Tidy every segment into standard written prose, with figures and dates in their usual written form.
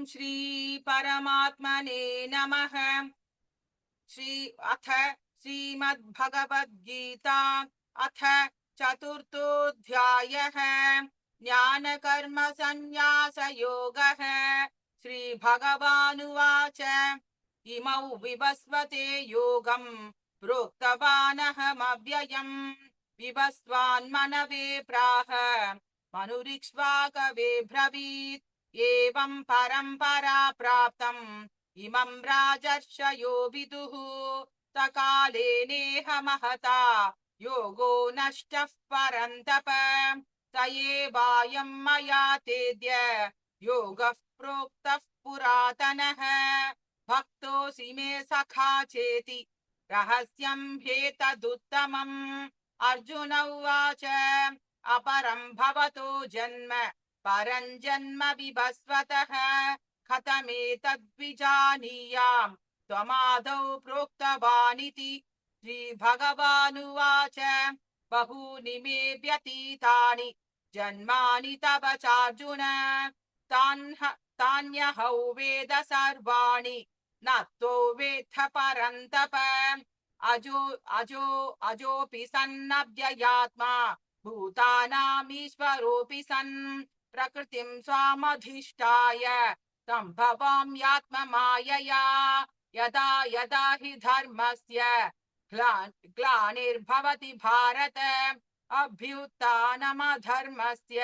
श्री परमात्मने नमः। अथ श्रीमद्भगवद्गीता अथ चतुर्थोऽध्यायः। ज्ञानकर्म संन्यासयोगः। श्रीभगवानुवाच इमौ विवस्वते योगं प्रोक्तवानहमव्ययम् विवस्वान्मनवे प्राह मनुरिक्ष्वाकवे ब्रवीत् एवं परम्परा प्राप्तम् इमं राजर्षयो विदुः सकाले नेह महता योगो नष्टः परन्तप स एवायं मया तेद्य योगः प्रोक्तः पुरातनः भक्तोऽसि मे सखा चेति रहस्यं ह्येतदुत्तमम्। अर्जुन उवाच अपरं भवतो जन्म परं जन्म विभस्वतः कथमेतद्विजानीयाम् त्वमादौ प्रोक्तवानिति। श्रीभगवानुवाच बहूनि मे व्यतीतानि जन्मानि तव चार्जुन तान्यहौ वेद सर्वाणि न त्वो वेत्थ परन्तप अजोऽपि सन्नव्ययात्मा भूतानामीश्वरोऽपि सन् प्रकृतिं स्वामधिष्ठाय सम्भवाम्यात्ममायया यदा यदा हि धर्मस्य ग्लानिर्भवति भारत अभ्युत्थानमधर्मस्य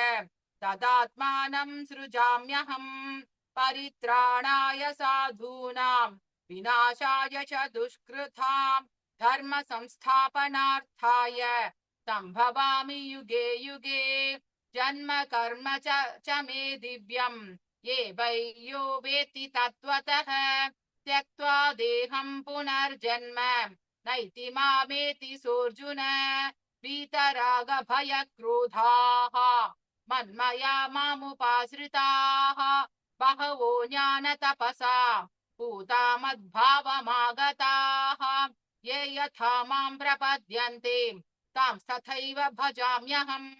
तदात्मानं सृजाम्यहम् परित्राणाय साधूनां विनाशाय च दुष्कृतां धर्म संस्थापनार्थाय सम्भवामि युगे युगे जन्म कर्म च मे दिव्यम् ये वै यो वेत्ति तत्त्वतः त्यक्त्वा देहं पुनर्जन्म नैति मामेति सोऽर्जुन वीतरागभयक्रोधाः मन्मया मामुपाश्रिताः बहवो ज्ञानतपसा पूता मद्भावमागताः ये यथा मां प्रपद्यन्ते तांस्तथैव भजाम्यहम्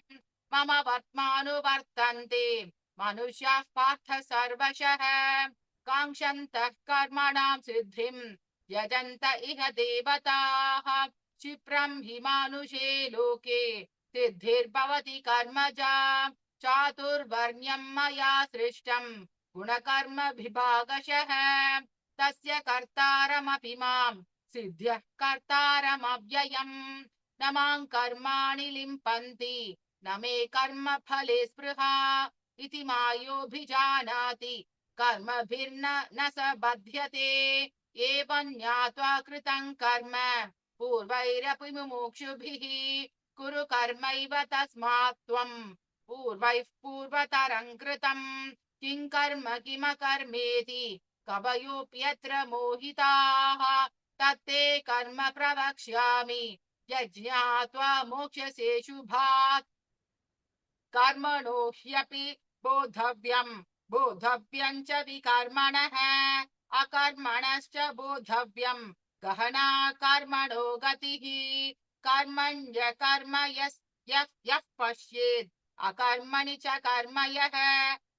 मम वर्त्मानुवर्तन्ते मनुष्याः पार्थ सर्वशः काङ्क्षन्तः कर्मणां सिद्धिं यजन्त इह देवताः क्षिप्रं हि मानुषे लोके सिद्धिर्भवति कर्मजा चातुर्वर्ण्यं मया सृष्टं गुणकर्म विभागशः तस्य कर्तारमपि मां सिद्ध्यः कर्तारमव्ययम् न मां कर्माणि लिम्पन्ति न मे कर्म फले स्पृहा इति मायोऽभिजानाति कर्मभिर्न स बध्यते एवं ज्ञात्वा कृतं कर्म पूर्वैरपि मुमुक्षुभिः कुरु कर्मैव तस्मात् त्वं पूर्वैः पूर्वतरं कृतं किं कर्म किमकर्मेति कवयोऽप्यत्र मोहिताः तत्ते कर्म प्रवक्ष्यामि यज्ञात्वा मोक्ष्यसे शुभात् कर्मणो ह्यपि बोद्धव्यं च विकर्मणः अकर्मणश्च बोद्धव्यं गहना कर्मणो गतिः कर्मण्य कर्म यः पश्येत् अकर्मणि च कर्म यः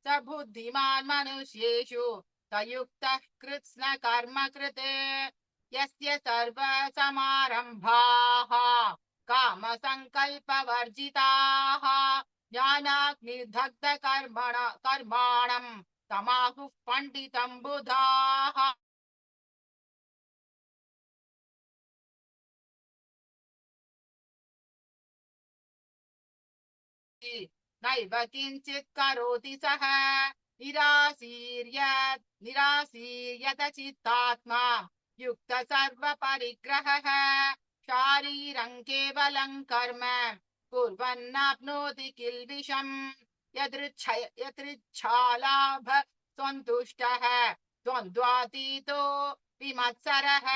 स बुद्धिमान् मनुष्येषु स युक्तः कृत्स्न कर्म कृत् यस्य सर्वसमारम्भाः कामसङ्कल्पवर्जिताः ज्ञानाग्निदग्धकर्माणं तमाहुः पण्डितं बुधाः नैव किञ्चित् करोति सः निराशीर्यत चित्तात्मा युक्त सर्वपरिग्रहः शारीरं केवलं कर्म कुर्वन्नाप्नोति किल्बिषम् यदृच्छालाभ सन्तुष्टः द्वन्द्वातीतो विमत्सरः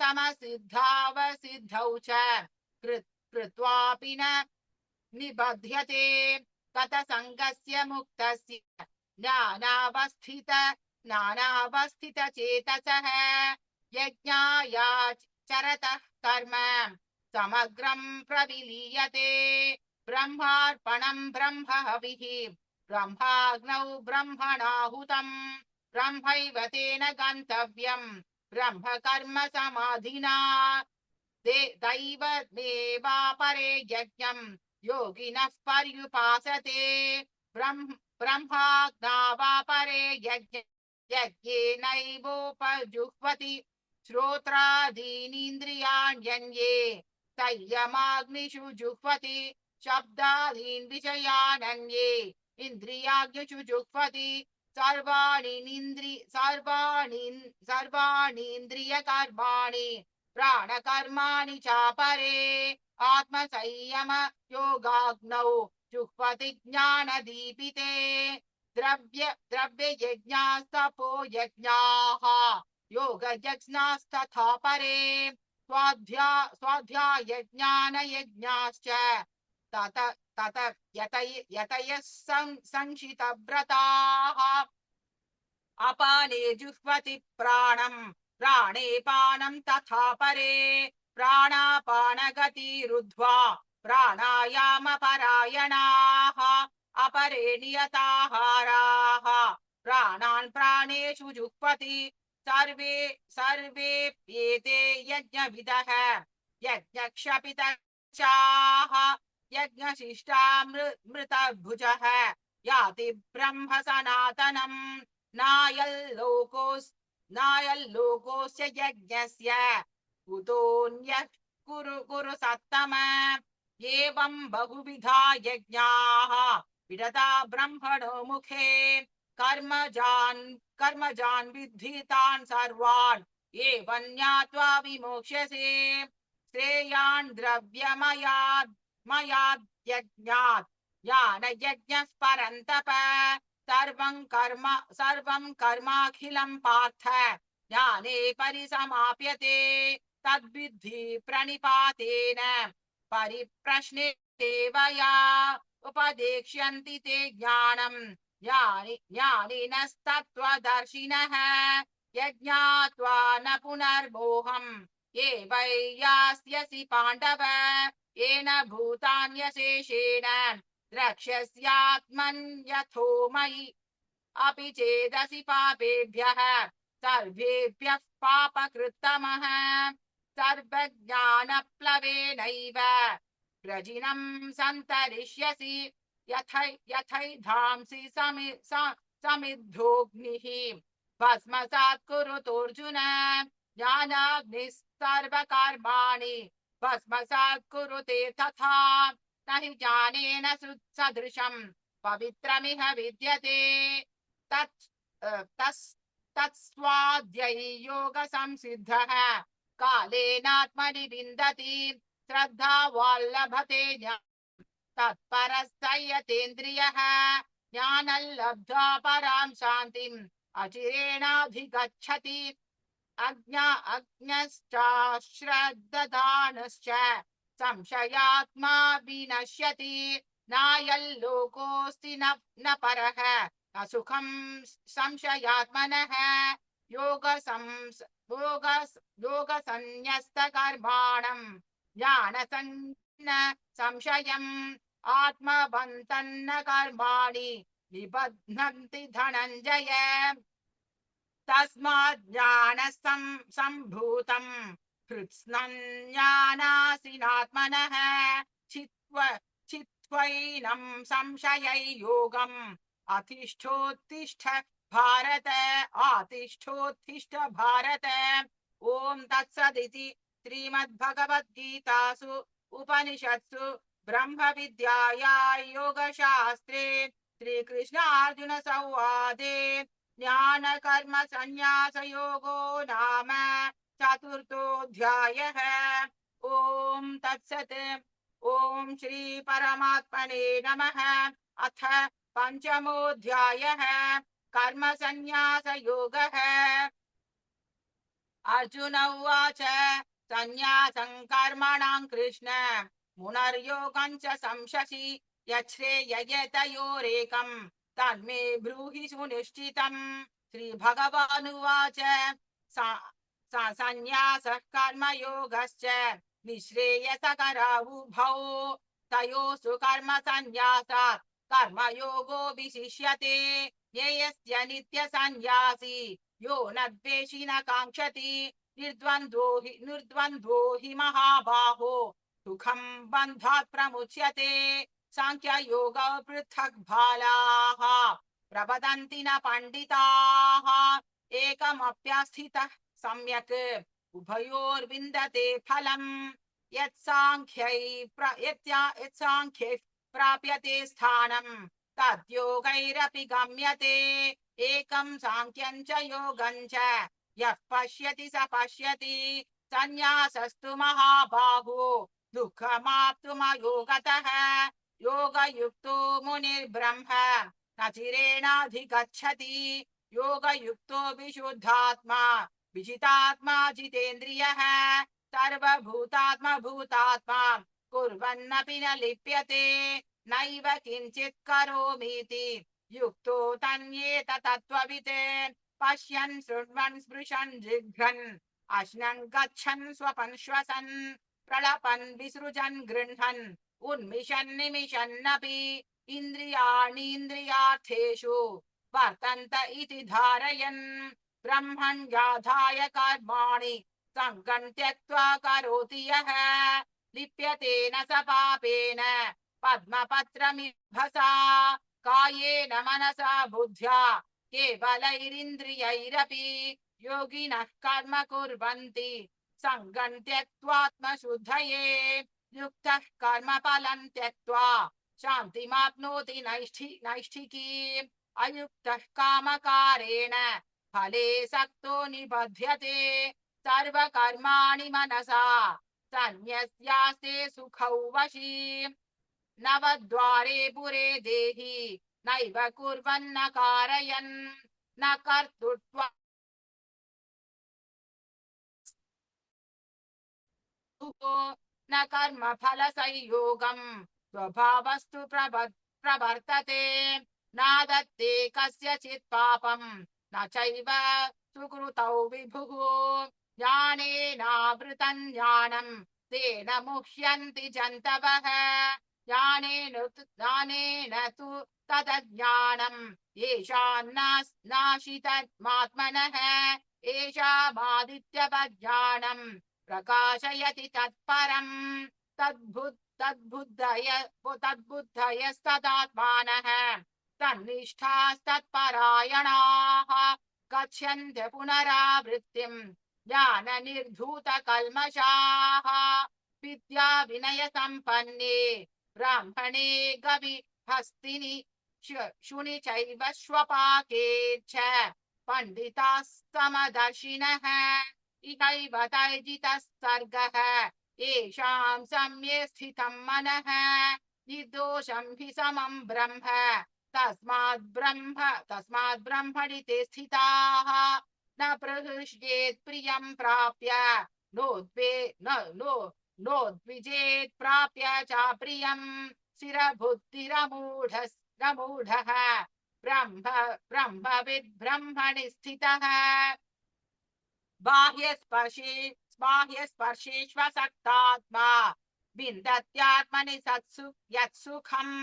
समसिद्धावसिद्धौ च कृत्वापि न निबध्यते गतसङ्गस्य मुक्तस्य ज्ञानावस्थितचेतसः यज्ञायाचरतः कर्म समग्रं प्रविलीयते ब्रह्मार्पणं ब्रह्महविः ब्रह्माग्नौ ब्रह्मणाहुतम् ब्रह्मैव तेन गन्तव्यम् ब्रह्म कर्म समाधिना दैवमेवापरे यज्ञम् योगिनः पर्युपासते ब्रह्माज्ञावापरे यज्ञेनैवोपजुह्वति श्रोत्रादीनीन्द्रियाण्यन्ये संयमाग्निषु जुह्वति शब्दादीन् विषयानन्ये इन्द्रियाग्निषु जुह्वति सर्वाणीन्द्रियकर्माणि प्राणकर्माणि चापरे आत्मसंयम योगाग्नौ जुह्वति ज्ञानदीपिते द्रव्ययज्ञास्तपो यज्ञाः योगयज्ञास्तथा परे स्वाध्यायज्ञानयज्ञाश्च तत तत यतयः संशितव्रताः अपाने जुह्वति प्राणम् प्राणे पानं तथा परे प्राणापानगतिरुद्ध्वा प्राणायामपरायणाः अपरे नियताहाराः प्राणान् प्राणेषु जुह्वति सर्वेऽप्येते यज्ञविदः यज्ञक्षपितश्चाः यज्ञशिष्टामृतभुजः याति ब्रह्म सनातनम् नायल्लोकोऽस्य यज्ञस्य कुतोऽन्यः कुरु सत्तम एवं बहुविधा यज्ञाः विदता ब्रह्मणो मुखे कर्मजान् विद्धितान् सर्वान् एवं ज्ञात्वा विमोक्ष्यसे श्रेयान् द्रव्यमयाद्यज्ञात् ज्ञानयज्ञः परन्तप सर्वं कर्माखिलं पार्थ ज्ञाने परिसमाप्यते तद्विद्धि प्रणिपातेन परिप्रश्नेतेवया उपदेक्ष्यन्ति ते ज्ञानम् ज्ञानिनस्तत्त्वदर्शिनः यज्ञात्वा न पुनर्मोहम् एवैयास्यसि पाण्डव येन भूतान्यशेषेण द्रक्ष्यस्यात्मन्यथो मयि अपि चेदसि पापेभ्यः सर्वेभ्यः पापकृत्तमः सर्वज्ञानप्लवेनैव प्रजिनं सन्तरिष्यसि यथैधांसि समिद्धोऽग्निः भस्मसात् कुरुतोऽर्जुन ज्ञानाग्निः सर्वकर्माणि भस्मसात् कुरुते तथा न हि ज्ञानेन सदृशम् पवित्रमिह विद्यते तत्स्वाध्यै योगसंसिद्धः कालेनात्मनि विन्दति श्रद्धावाल्लभते तत्परः यतेन्द्रियः ज्ञानं लब्ध्वा परां शान्तिम् अचिरेणाधिगच्छति अज्ञश्चाश्रद्दधानश्च संशयात्मा विनश्यति नायल्लोकोऽस्ति न परः न सुखं संशयात्मनः योगसंन्यस्तकर्माणं ज्ञानसन्न संशयम् आत्मवन्तन्न कर्माणि निबध्नन्ति धनञ्जय तस्मात् ज्ञानसम्भूतम् कृत्स्नज्ञानासिनात्मनः चित्त्वैनं संशययोगम् अतिष्ठोत्तिष्ठ भारत ॐ तत्सदिति श्रीमद्भगवद्गीतासु उपनिषत्सु ब्रह्मविद्यायां योगशास्त्रे श्रीकृष्णार्जुनसंवादे ज्ञानकर्मसन्न्यासयोगो नाम चतुर्थोऽध्यायः ॐ तत्सत् ॐ श्रीपरमात्मने नमः अथ पञ्चमोऽध्यायः कर्मसन्न्यासयोगः अर्जुन उवाच सन्न्यासं कर्मणां कृष्ण मुनर्योगं च संशसि यच्छ्रेययतयोरेकं तन्मे ब्रूहि सुनिश्चितम् श्रीभगवानुवाच सन्न्यासः कर्मयोगश्च निःश्रेयसकरावुभौ तयोस्तु कर्मसन्न्यासात् कर्मयोगो विशिष्यते येयस्य नित्यसंन्यासी यो न द्वेषि न काङ्क्षति निर्द्वन्द्वो हि महाबाहो सुखं बन्धात् प्रमुच्यते साङ्ख्ययोगौ पृथक् बालाः प्रवदन्ति न पण्डिताः एकमप्यस्थितः सम्यक् उभयोर्विन्दते फलम् यत्साङ्ख्यैः प्राप्यते स्थानम् तद्योगैरपि गम्यते एकं साङ्ख्यं च योगं च यः पश्यति स पश्यति संन्यासस्तु महाबाहो दुःखमाप्तुमयोगतः योगयुक्तो मुनिर्ब्रह्म न चिरेणाधिगच्छति योगयुक्तो विशुद्धात्मा विजितात्मा जितेन्द्रियः सर्वभूतात्मा भूतात्मा कुर्वन्नपि न लिप्यते नैव किञ्चित् करोमीति युक्तो तन्येत तत्त्ववित् पश्यन् शृण्वन् स्पृशन् जिघ्रन् अश्नन् गच्छन् स्वपन् श्वसन् प्रलपन् विसृजन् गृह्णन् उन्मिषन् निमिषन्नपि इन्द्रियाणीन्द्रियार्थेषु वर्तन्त इति धारयन् ब्रह्मण्याधाय कर्माणि सङ्गं त्यक्त्वा करोति यः लिप्यते न स पापेन पद्मपत्रमिभसा कायेन मनसा बुद्ध्या केवलैरिन्द्रियैरपि योगिनः कर्म कुर्वन्ति सङ्गं त्यक्त्वात्मशुद्धये युक्तः कर्मफलं त्यक्त्वा शान्तिमाप्नोति नैष्ठिकीम् अयुक्तः कामकारेण फले सक्तो निबध्यते सर्वकर्माणि मनसा सन्न्यस्यास्ते सुखौ वशी नवद्वारे पुरे देहि नैव कुर्वन्न कारयन् न कर्तृत्वा न कर्मफलसंयोगम् स्वभावस्तु प्रवर्तते नादत्ते कस्यचित् पापम् न चैव सुकृतौ विभुः ज्ञानेनावृतं ज्ञानं तेन मुह्यन्ति जन्तवः ज्ञानेन तु तदज्ञानम् येषान्नाशितमात्मनः येषामादित्यवज्ञानम् प्रकाशयति तत्परम् तद्बुद्धयस्तदात्मानः तन्निष्ठास्तत्परायणाः गच्छन्त्य पुनरावृत्तिम् ज्ञाननिर्धूतकल्मषाः विद्या विनयसम्पन्ने ब्राह्मणे गविहस्तिनि शुनि चैव श्वपाके च पण्डितास्तमदर्शिनः इहैव तैजितः सर्गः येषां सम्ये स्थितं मनः निर्दोषं हि समं ब्रह्म तस्माद् ब्रह्मणि ते स्थिताः न प्रहृष्येत् प्रियं प्राप्य नोद्विजेत् प्राप्य च प्रियं स्थिरबुद्धिरमूढः ब्रह्मविद् ब्रह्मणि स्थितः बाह्यस्पर्शेष्वसक्तात्मा विन्दत्यात्मनि यत्सुखम्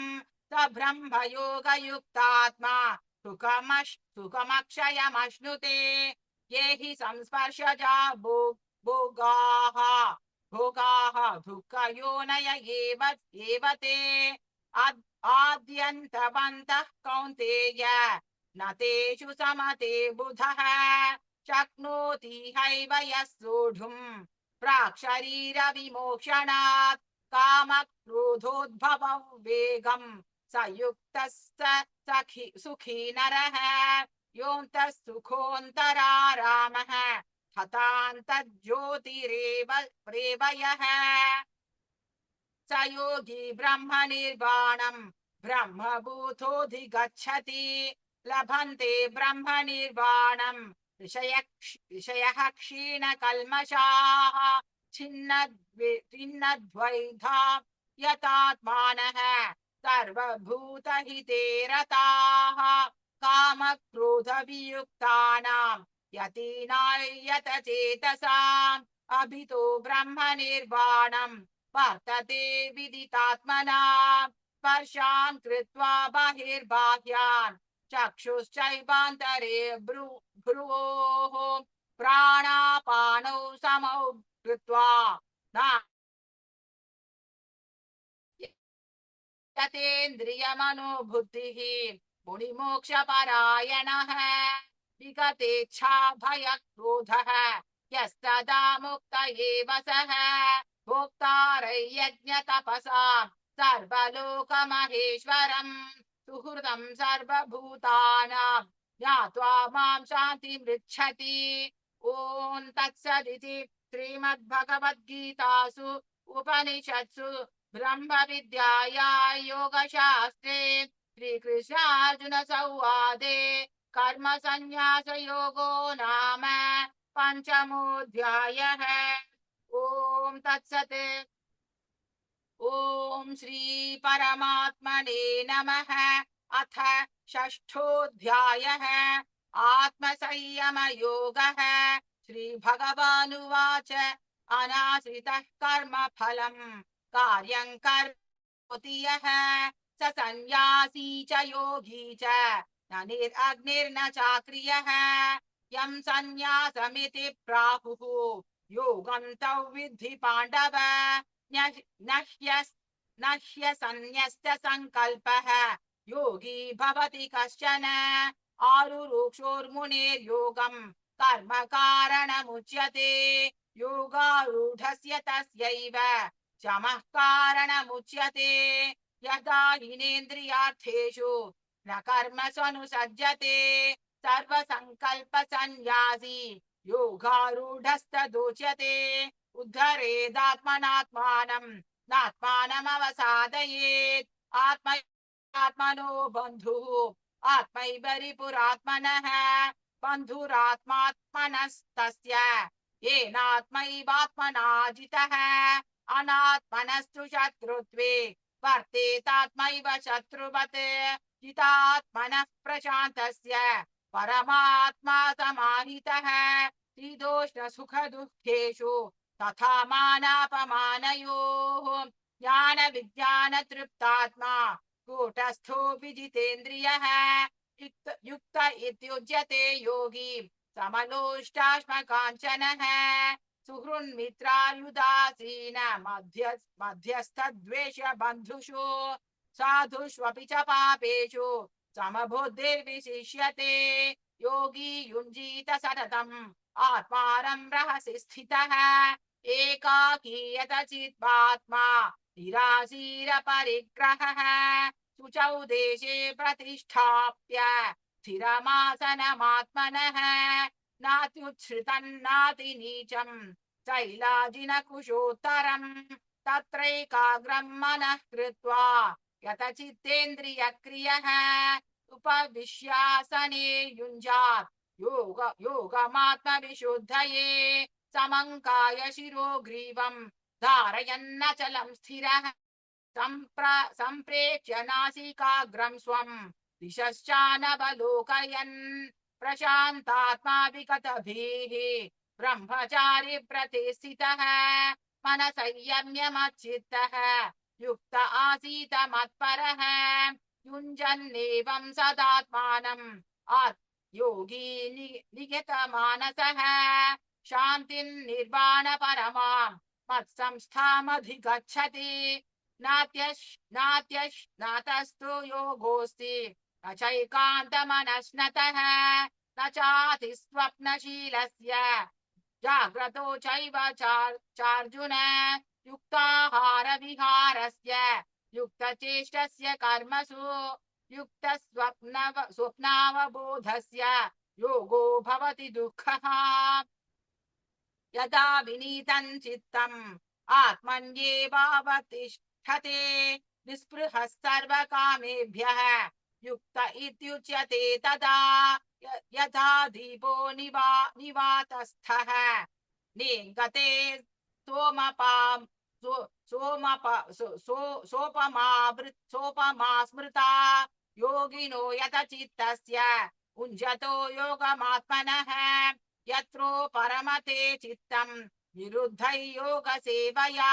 स ब्रह्मयोगयुक्तात्मा सुखमक्षयमश्नुते ये हि संस्पर्शजा भोगाः दुःखयोनय एव ते आद्यन्तवन्तः कौन्तेय न तेषु समते बुधः शक्नोति हैव यः सोढुम् प्राक्शरीरविमोक्षणात् कामक्रोधोद्भवौ वेगम् स युक्तः सुखी नरः योऽन्तः सुखोऽन्तरारामः हतान्तज्योतिरेव यः स योगी ब्रह्मनिर्वाणम् ब्रह्मभूतोऽधिगच्छति लभन्ते ब्रह्मनिर्वाणम् ऋषयः क्षीणकल्मषाः छिन्नद्वैधा यतात्मानः सर्वभूतहिते रताः कामक्रोधवियुक्तानां यतीनायतचेतसाम् अभितो ब्रह्मनिर्वाणम् वर्तते विदितात्मनाम् स्पर्शान् कृत्वा बहिर्बाह्यान् चक्षुश्चैवान्तरे भ्रुवोः प्राणापानौ समौ कृत्वा यतेन्द्रियमनोबुद्धिः मुनिमोक्षपरायणः विगतेच्छा भयक्रोधः यस्तदा मुक्त एव सः भोक्तारयज्ञतपसां सर्वलोकमहेश्वरम् सुहृदं सर्वभूतानां ज्ञात्वा मां शान्तिमृच्छति। ॐ तत्सदिति श्रीमद्भगवद्गीतासु उपनिषत्सु ब्रह्म विद्याया योगशास्त्रे श्रीकृष्णार्जुन संवादे कर्म संन्यास योगो नाम पंचमोऽध्यायः। ओम तत्सत्। ओम श्री परमात्मने नमः। अथ षष्ठोऽध्यायः आत्मसंयम योगः। श्री भगवानुवाच अनाश्रितः कर्म फलम् कार्यं करोति यः स सन्न्यासी च योगी च न निर्अग्निर्न चाक्रियः यं सन्न्यासमिति प्राहुः योगं तौ विद्धि पाण्डव न ह्यसन्न्यस्त संकल्पः योगी भवति कश्चन आरुरुक्षोर्मुनेर्योगं कर्म कारणमुच्यते योगारूढस्य तस्यैव शमः कारणमुच्यते यदा हिनेन्द्रियार्थेषु न कर्मस्वनुसज्जते सर्वसंकल्पसन्न्यासी योगारूढस्तदोच्यते उद्धरेदात्मनात्मानं नात्मानमवसादयेत् आत्मनो बन्धुः आत्मैव रिपुरात्मनः बन्धुरात्मात्मनस्तस्य येनात्मैवात्मना जितः अनात्मनस्तु शत्रुत्वे वर्तेतात्मैव शत्रुवत् जितात्मनः प्रशान्तस्य परमात्मा समाहितः शीतोष्ण सुख दुःखेषु तथा मानापमानयोः ज्ञान विज्ञान तृप्तात्मा कूटस्थो विजितेन्द्रियः युक्त इत्युच्यते योगी समलोष्टाश्मकाञ्चनः सुहृन्मित्रार्युदासीन मध्यस्थद्वेष बन्धुषु साधुष्वपि च पापेषु समबुद्धिर्विशिष्यते योगी युञ्जीत सततम् आत्मानं रहसि स्थितः एकाकी यतचित्त्वात्मा निराशीर परिग्रहः शुचौ देशे प्रतिष्ठाप्य स्थिरमासनमात्मनः नात्युच्छ्रितन्नातिनीचं शैलाजिनकुशोत्तरम् तत्रैकाग्रं मनः कृत्वा यतचित्तेन्द्रियक्रियः उपविश्यासने युञ्जात् योगमात्मविशुद्धये समङ्काय शिरो ग्रीवं धारयन्नचलं स्थिरः सम्प्रेक्ष्य नासिकाग्रं स्वं दिशश्चानवलोकयन् प्रशान्तात्मा विगतभीः ब्रह्मचारि व्रते स्थितः मनसंयम्य युक्त आसीत मत्परः युञ्जन्नेवं सदात्मानम् योगी नियतमानसः शान्तिं निर्वाणपरमां मत्संस्थामधिगच्छति नातस्तु योगोऽस्ति न चैकान्तमनश्नतः न चातिस्वप्नशीलस्य जाग्रतो चैव चार्जुन युक्ताहारविहारस्य युक्तचेष्टस्य कर्मसु स्वप्नावबोधस्य योगो भवति दुःखः यदा विनीतं चित्तम् आत्मन्येवावतिष्ठते निःस्पृहः सर्वकामेभ्यः युक्त इत्युच्यते तदा यथा दीपो निवातस्थः नेङ्गते सोपमा स्मृता योगिनो यतचित्तस्य उञ्जतो योगमात्मनः यत्रो परमते चित्तं निरुद्धै योगसेवया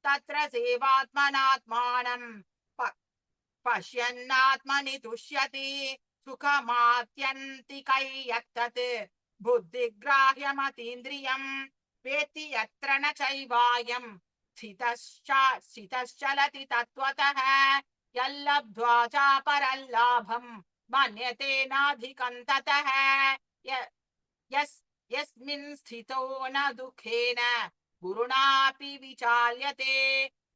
तत्र सेवात्मनात्मानं पश्यन्नात्मनि तुष्यति सुखमात्यन्तिकै यत्तत् बुद्धिग्राह्यमतीन्द्रियम् वेत्ति यत्र न चैवायम् स्थितश्चलति तत्त्वतः यल्लब्ध्वा चापरल्लाभम् मन्यते नाधिकम् ततः यस्मिन् स्थितो न दुःखेन गुरुणापि विचाल्यते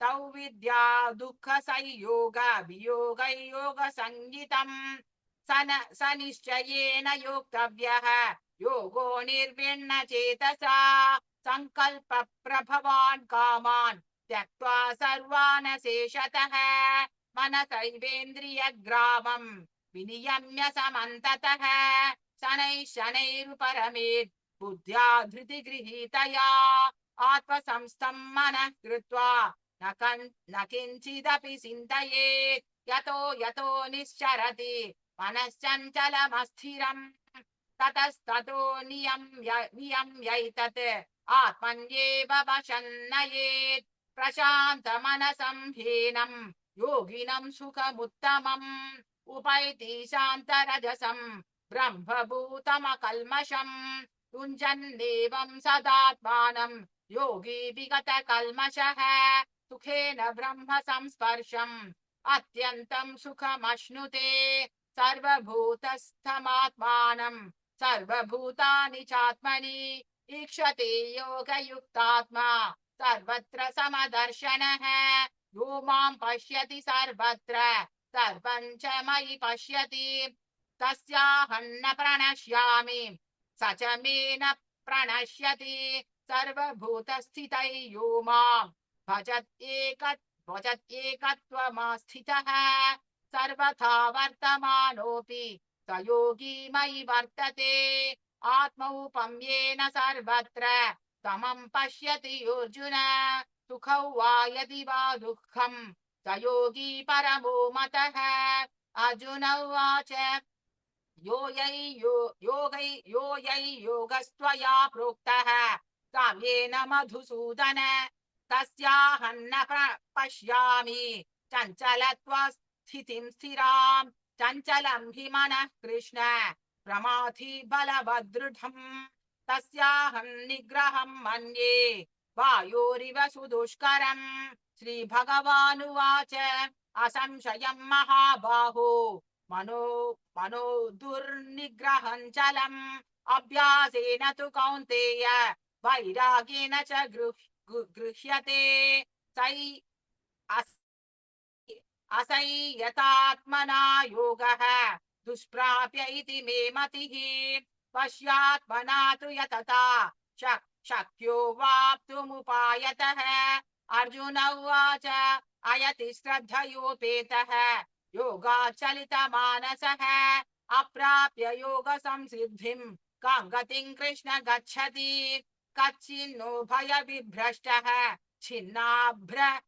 तौ विद्या दुःख संयोग वियोग संगीतम् स निश्चयेन योक्तव्यः योगो निर्विण्ण चेतसा संकल्प प्रभवान् कामान् त्यक्त्वा सर्वान् शेषतः मनसैवेन्द्रियग्रामम् विनियम्य समन्ततः शनैः शनैरुपरमेत् बुद्ध्या धृतिगृहीतया आत्मसंस्थं मनः कृत्वा न किञ्चिदपि चिन्तयेत् यतो निश्चरति मनश्चञ्चलमस्थिरम् ततस्ततो नियम्यैतत् आत्मन्येव वशन्नयेत् प्रशान्तमनसं ह्येनं योगिनं सुखमुत्तमम् उपैति शान्तरजसं ब्रह्मभूतमकल्मषम् युञ्जन्नेवं सदात्मानं योगी विगतकल्मषः सुखेन ब्रह्म संस्पर्शम् अत्यन्तं सुखमश्नुते सर्वभूतस्थमात्मानं सर्वभूतानि चात्मनि ईक्षते योगयुक्तात्मा सर्वत्र समदर्शनः यो मां पश्यति सर्वत्र सर्वं च मयि पश्यति तस्याहं न प्रणश्यामि स च मे न प्रणश्यति सर्वभूतस्थितै यो मां भजत्येकत्वमास्थितः सर्वथा वर्तमानोऽपि स योगी मयि वर्तते आत्मौपम्येन सर्वत्र समं पश्यति अर्जुन सुखौ वा यदि वा दुःखं स योगी परमो मतः अर्जुन उवाच यो यै योगस्त्वया प्रोक्तः काम्येन मधुसूदन तस्याहं न पश्यामि चञ्चलत्वस्थितिं स्थिरां चञ्चलं हि मनः कृष्ण प्रमाथि बलवदृढम् तस्याहं निग्रहं मन्ये वायोरिव सुदुष्करम् श्रीभगवानुवाच असंशयं महाबाहो मनो दुर्निग्रहं चलम् अभ्यासेन तु कौन्तेय वैरागेण च गृह्यते असंयतात्मना योगः दुष्प्राप्य इति मे मतिः पश्यात्मना तु यतता शक्यो वाप्तुमुपायतः अर्जुन उवाच अयति श्रद्धयोपेतः योगाचलितमानसः अप्राप्य योगसंसिद्धिं कां गतिं कृष्ण गच्छति कच्चिन्नो भयविभ्रष्टः छिन्नाभ्रमिव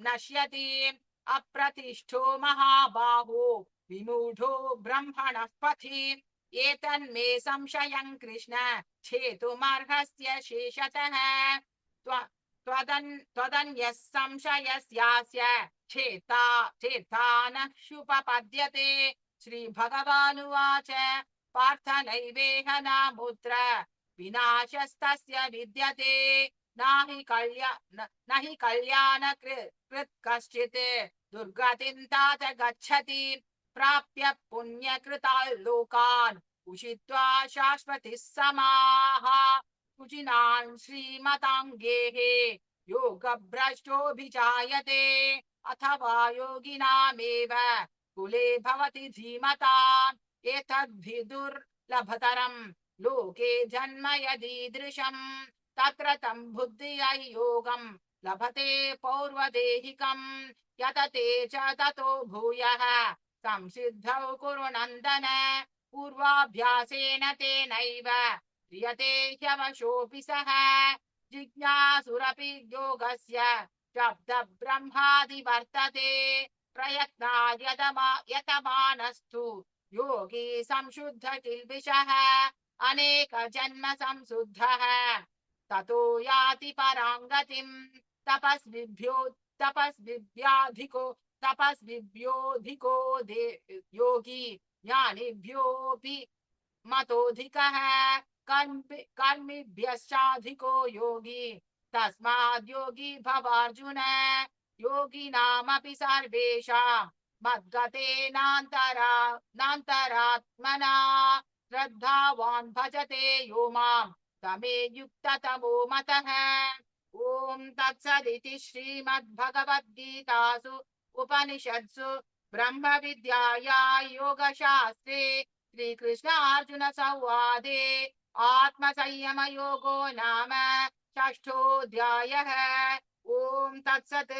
नश्यति अप्रतिष्ठो महाबाहो विमूढो ब्रह्मणः पथि एतन्मे संशयं कृष्ण छेतुमर्हस्य शेषतः त्वदन्यः संशयस्यास्य चेता न शुपपद्यते श्रीभगवानुवाच पार्थ नैवेह नामुत्र विनाशस्तस्य विद्यते न हि कल्याणकृत् कश्चित् दुर्गतिं तात गच्छति प्राप्य पुण्यकृतान् लोकान् उषित्वा शाश्वतिः समाः कुजिनान् श्रीमताङ्गेः योगभ्रष्टोऽभिजायते अथवा योगिनामेव कुले भवति धीमताम् एतद्भिदुर्लभतरम् लोके जन्म यदीदृशम् तत्र तं बुद्धियै योगम् लभते पौर्वदेहिकम् यतते च ततो भूयः संसिद्धौ कुरु नन्दन पूर्वाभ्यासेन तेनैव क्रियते ह्यवशोऽपि सः जिज्ञासुरपि योगस्य शब्द ब्रह्मादिवर्तते प्रयत्नाद्यतमानस्तु योगी संशुद्ध किल्बिषः अनेक जन्म संशुद्धः ततो याति परां गतिम् तपस्विभ्योऽधिको योगी ज्ञानिभ्योऽपि मतोऽधिकः कर्मिभ्यश्चाधिको योगी तस्माद् योगी भवार्जुन योगिनामपि सर्वेषां मद्गतेनान्तरात्मना श्रद्धावान् भजते यो मां तमे युक्ततमो मतः। ॐ तत्सदिति श्रीमद्भगवद्गीतासु उपनिषत्सु ब्रह्मविद्याया योगशास्त्रे श्रीकृष्णार्जुन संवादे आत्मसंयमयोगो नाम षष्ठोऽध्यायः। ॐ तत्सत्।